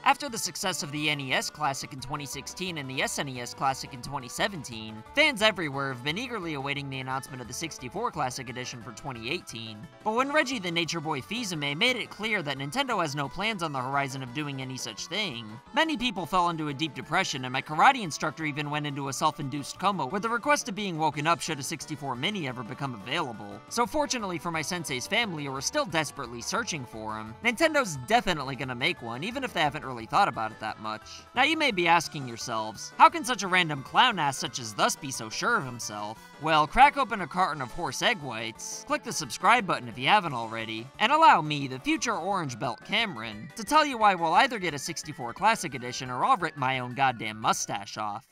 After the success of the NES Classic in 2016 and the SNES Classic in 2017, fans everywhere have been eagerly awaiting the announcement of the 64 Classic Edition for 2018. But when Reggie the Nature Boy Fils-Aimé made it clear that Nintendo has no plans on the horizon of doing any such thing, many people fell into a deep depression, and my karate instructor even went into a self-induced coma with the request of being woken up should a 64 Mini ever become available. So fortunately for my sensei's family, who are still desperately searching for him, Nintendo's definitely gonna make one, even if they haven't really thought about it that much. Now you may be asking yourselves, how can such a random clown ass such as thus be so sure of himself? Well, crack open a carton of horse egg whites, click the subscribe button if you haven't already, and allow me, the future Orange Belt Cameron, to tell you why we'll either get a 64 Classic Edition or I'll rip my own goddamn mustache off.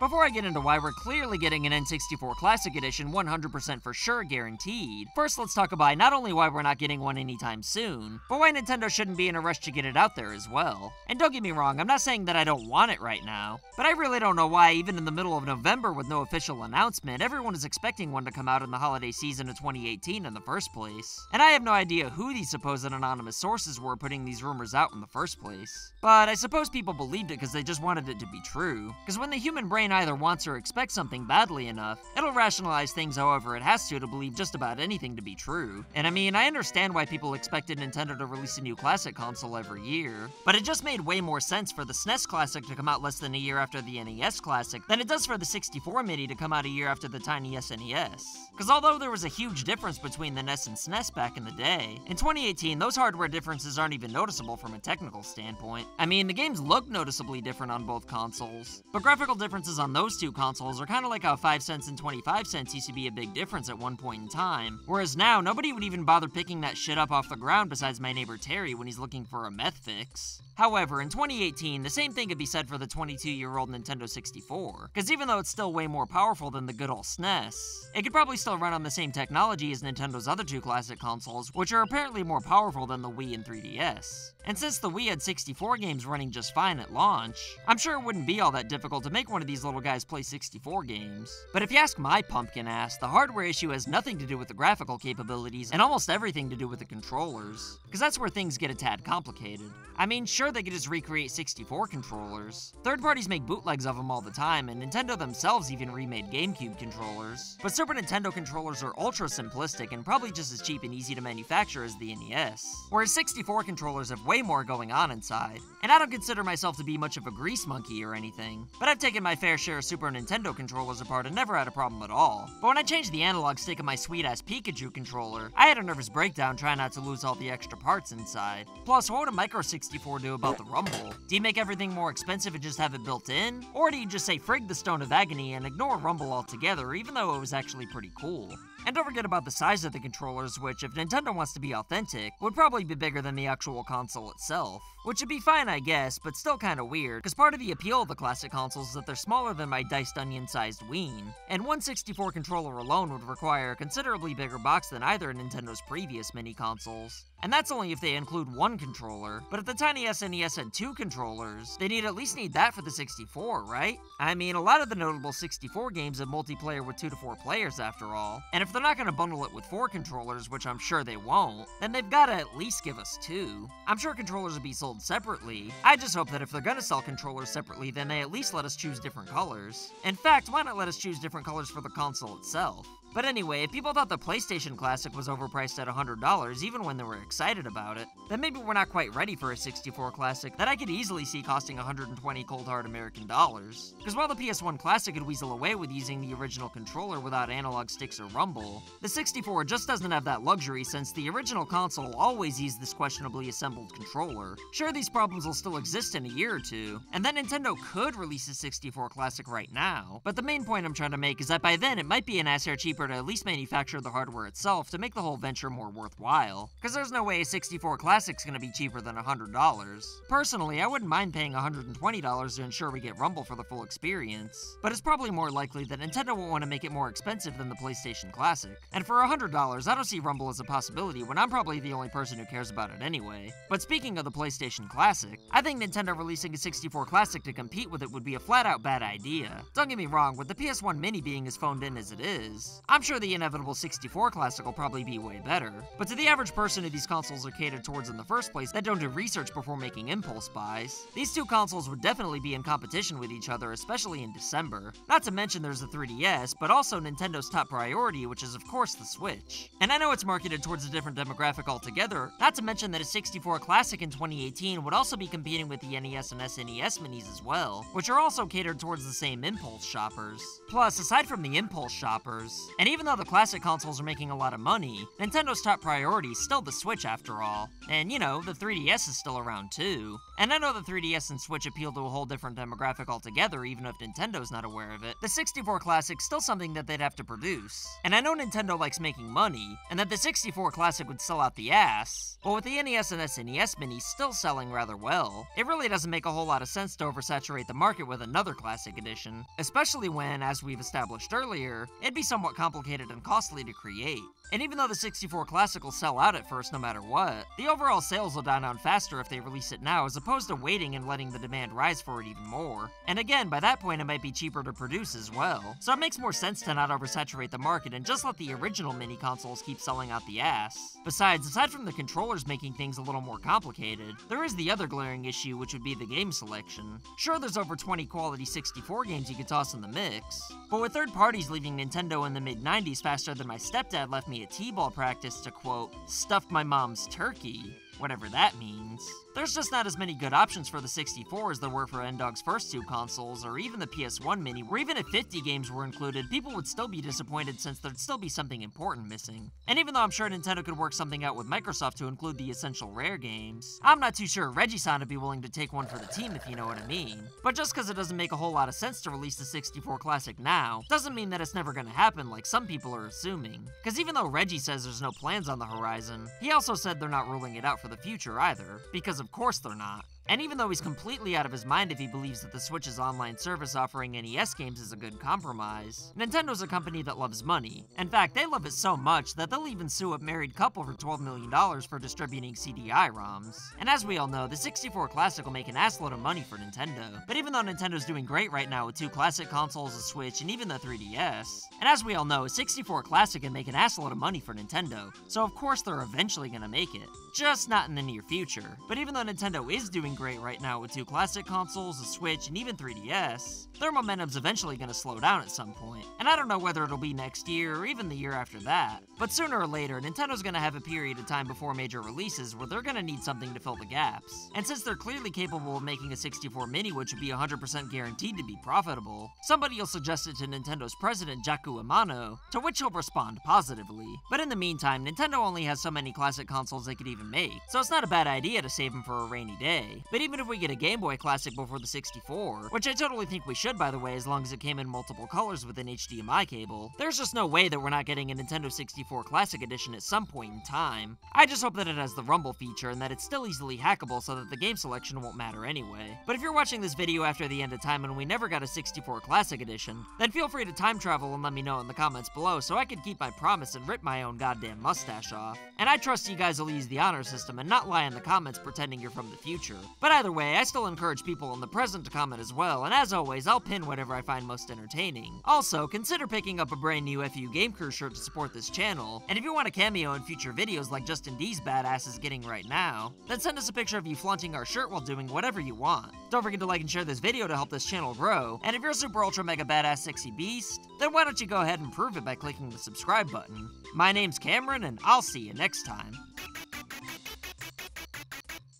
Before I get into why we're clearly getting an N64 Classic Edition 100% for sure guaranteed, first let's talk about not only why we're not getting one anytime soon, but why Nintendo shouldn't be in a rush to get it out there as well. And don't get me wrong, I'm not saying that I don't want it right now, but I really don't know why even in the middle of November with no official announcement, everyone is expecting one to come out in the holiday season of 2018 in the first place. And I have no idea who these supposed anonymous sources were putting these rumors out in the first place. But I suppose people believed it because they just wanted it to be true, because when the human brain either wants or expects something badly enough, it'll rationalize things however it has to believe just about anything to be true. And I mean, I understand why people expected Nintendo to release a new classic console every year, but it just made way more sense for the SNES Classic to come out less than a year after the NES Classic than it does for the 64 Mini to come out a year after the tiny SNES. Because although there was a huge difference between the NES and SNES back in the day, in 2018 those hardware differences aren't even noticeable from a technical standpoint. I mean, the games look noticeably different on both consoles, but graphical differences on those two consoles are kind of like how 5 cents and 25 cents used to be a big difference at one point in time, whereas now nobody would even bother picking that shit up off the ground besides my neighbor Terry when he's looking for a meth fix. However, in 2018, the same thing could be said for the 22-year-old Nintendo 64, because even though it's still way more powerful than the good old SNES, it could probably still run on the same technology as Nintendo's other two classic consoles, which are apparently more powerful than the Wii and 3DS. And since the Wii had 64 games running just fine at launch, I'm sure it wouldn't be all that difficult to make one of these little guys play 64 games. But if you ask my pumpkin ass, the hardware issue has nothing to do with the graphical capabilities and almost everything to do with the controllers, because that's where things get a tad complicated. I mean, sure, they could just recreate 64 controllers. Third parties make bootlegs of them all the time, and Nintendo themselves even remade GameCube controllers. But Super Nintendo controllers are ultra simplistic and probably just as cheap and easy to manufacture as the NES, whereas 64 controllers have way more going on inside. And I don't consider myself to be much of a grease monkey or anything, but I've taken my fair share of Super Nintendo controllers apart and never had a problem at all. But when I changed the analog stick of my sweet-ass Pikachu controller, I had a nervous breakdown trying not to lose all the extra parts inside. Plus, what would a Micro 64 do about the rumble? Do you make everything more expensive and just have it built in? Or do you just say frig the Stone of Agony and ignore rumble altogether, even though it was actually pretty cool? And don't forget about the size of the controllers, which, if Nintendo wants to be authentic, would probably be bigger than the actual console itself. Which would be fine, I guess, but still kinda weird, because part of the appeal of the classic consoles is that they're smaller than my diced onion-sized ween, and one 64 controller alone would require a considerably bigger box than either of Nintendo's previous mini consoles. And that's only if they include one controller, but if the tiny SNES had two controllers, they'd at least need that for the 64, right? I mean, a lot of the notable 64 games have multiplayer with 2 to 4 players after all, and if they're not gonna bundle it with 4 controllers, which I'm sure they won't, then they've gotta at least give us 2. I'm sure controllers will be sold separately. I just hope that if they're gonna sell controllers separately, then they at least let us choose different colors. In fact, why not let us choose different colors for the console itself? But anyway, if people thought the PlayStation Classic was overpriced at $100, even when they were excited about it, then maybe we're not quite ready for a 64 Classic that I could easily see costing 120 cold hard American dollars. Because while the PS1 Classic could weasel away with using the original controller without analog sticks or rumble, the 64 just doesn't have that luxury since the original console always used this questionably assembled controller. Sure, these problems will still exist in a year or two, and then Nintendo could release a 64 Classic right now, but the main point I'm trying to make is that by then it might be an ass hair cheaper effort to at least manufacture the hardware itself to make the whole venture more worthwhile, because there's no way a 64 Classic's gonna be cheaper than $100. Personally, I wouldn't mind paying $120 to ensure we get Rumble for the full experience, but it's probably more likely that Nintendo will want to make it more expensive than the PlayStation Classic. And for $100, I don't see Rumble as a possibility when I'm probably the only person who cares about it anyway. But speaking of the PlayStation Classic, I think Nintendo releasing a 64 Classic to compete with it would be a flat-out bad idea. Don't get me wrong, with the PS1 Mini being as phoned in as it is, I'm sure the inevitable 64 Classic will probably be way better. But to the average person who these consoles are catered towards in the first place that don't do research before making impulse buys, these two consoles would definitely be in competition with each other, especially in December. Not to mention there's the 3DS, but also Nintendo's top priority, which is of course the Switch. And I know it's marketed towards a different demographic altogether, not to mention that a 64 Classic in 2018 would also be competing with the NES and SNES minis as well, which are also catered towards the same impulse shoppers. Plus, aside from the impulse shoppers, and even though the classic consoles are making a lot of money, Nintendo's top priority is still the Switch after all. And you know, the 3DS is still around too. And I know the 3DS and Switch appeal to a whole different demographic altogether, even if Nintendo's not aware of it. The 64 Classic's still something that they'd have to produce. And I know Nintendo likes making money, and that the 64 Classic would sell out the ass, but with the NES and SNES minis still selling rather well, it really doesn't make a whole lot of sense to oversaturate the market with another Classic Edition, especially when, as we've established earlier, it'd be somewhat complicated and costly to create. And even though the 64 Classic will sell out at first no matter what, the overall sales will die down faster if they release it now as opposed to waiting and letting the demand rise for it even more. And again, by that point it might be cheaper to produce as well. So it makes more sense to not oversaturate the market and just let the original mini consoles keep selling out the ass. Besides, aside from the controllers making things a little more complicated, there is the other glaring issue, which would be the game selection. Sure, there's over 20 quality 64 games you could toss in the mix, but with third parties leaving Nintendo in the mid-90s faster than my stepdad left me at t-ball practice to, quote, stuff my mom's turkey, whatever that means, there's just not as many good options for the 64 as there were for N-Dog's first two consoles, or even the PS1 Mini, where even if 50 games were included, people would still be disappointed since there'd still be something important missing. And even though I'm sure Nintendo could work something out with Microsoft to include the essential rare games, I'm not too sure Reggie-san would be willing to take one for the team, if you know what I mean. But just because it doesn't make a whole lot of sense to release the 64 Classic now, doesn't mean that it's never gonna happen like some people are assuming. Because even though Reggie says there's no plans on the horizon, he also said they're not ruling it out for the future either, because of course they're not. And even though he's completely out of his mind if he believes that the Switch's online service offering NES games is a good compromise, Nintendo's a company that loves money. In fact, they love it so much that they'll even sue a married couple for $12 million for distributing CDI-ROMs. And as we all know, the 64 Classic will make an assload of money for Nintendo. But even though Nintendo's doing great right now with two classic consoles, a Switch, and even the 3DS, and as we all know, a 64 Classic can make an assload of money for Nintendo, so of course they're eventually gonna make it. Just not in the near future. But even though Nintendo is doing great right now with two classic consoles, a Switch, and even 3DS, their momentum's eventually gonna slow down at some point. And I don't know whether it'll be next year or even the year after that. But sooner or later, Nintendo's gonna have a period of time before major releases where they're gonna need something to fill the gaps. And since they're clearly capable of making a 64 Mini which would be 100% guaranteed to be profitable, somebody will suggest it to Nintendo's president Jaku Amano, to which he'll respond positively. But in the meantime, Nintendo only has so many classic consoles they could even make, so it's not a bad idea to save them for a rainy day. But even if we get a Game Boy Classic before the 64, which I totally think we should by the way as long as it came in multiple colors with an HDMI cable, there's just no way that we're not getting a Nintendo 64 Classic Edition at some point in time. I just hope that it has the Rumble feature and that it's still easily hackable so that the game selection won't matter anyway. But if you're watching this video after the end of time and we never got a 64 Classic Edition, then feel free to time travel and let me know in the comments below so I can keep my promise and rip my own goddamn mustache off. And I trust you guys will use the honor system and not lie in the comments pretending you're from the future. But either way, I still encourage people in the present to comment as well, and as always, I'll pin whatever I find most entertaining. Also, consider picking up a brand new FUgameCrue shirt to support this channel, and if you want a cameo in future videos like Justin D's badass is getting right now, then send us a picture of you flaunting our shirt while doing whatever you want. Don't forget to like and share this video to help this channel grow, and if you're a super ultra mega badass sexy beast, then why don't you go ahead and prove it by clicking the subscribe button. My name's Cameron, and I'll see you next time.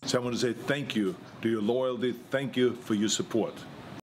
So I want to say thank you to your loyalty, thank you for your support.